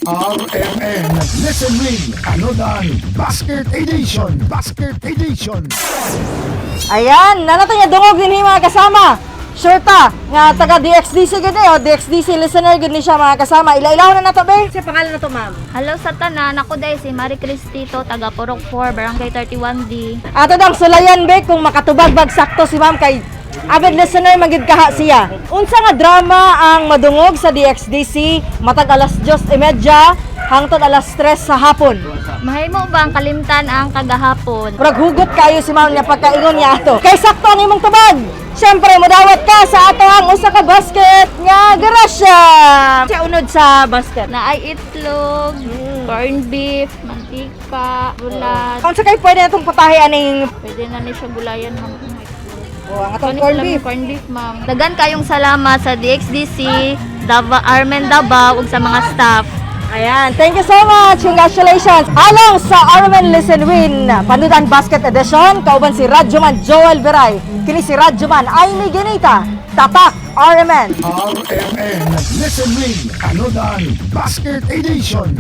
RMN Listen Win Anodan Basket Edition. Ayan, nanato niya dungog din mga kasama. Sure ta, nga taga DXDC gud o DXDC listener gud ni siya mga kasama. Ila-ilaw na nato be. Sa pangalan nato, ma'am. Hello sa tanan, ako day si Marie Cristito, taga Purok 4, Barangay 31D. Ato dang sulayan be kung makatubag-bag sakto si ma'am kay avid listener magid kaha siya. Unsa nga drama ang madungog sa DXDC matag alas 2:30 hangtod alas 3 sa hapon. Mahimo ba ang kalimtan ang kagahapon? Murag hugot kayo si ma'am niya pagkaingon niya ato. Kay sakto ang imong tubag. Siyempre, modawat ka sa ato ang usa ka basket nga garasya. Siya unod sa basket. Na ay itlog, corned beef, mantika, bulat. Kung sa kayo pwede natong patahi aning Pwede na ni siya gulayan, ma'am. ang atong Kanis corned lang beef. yung corned beef, ma'am. Dagan kayong salamat sa DXDC, Armen Davao, ug sa mga staff. Ayan, thank you so much. Congratulations. Along sa Armen Listen Win Panudan Basket Edition, kauban si Radyoman Joel Veray. Kini si Radyoman Aimee Ginita. Tatak Armen. RMN Listen Win Anodan Basket Edition.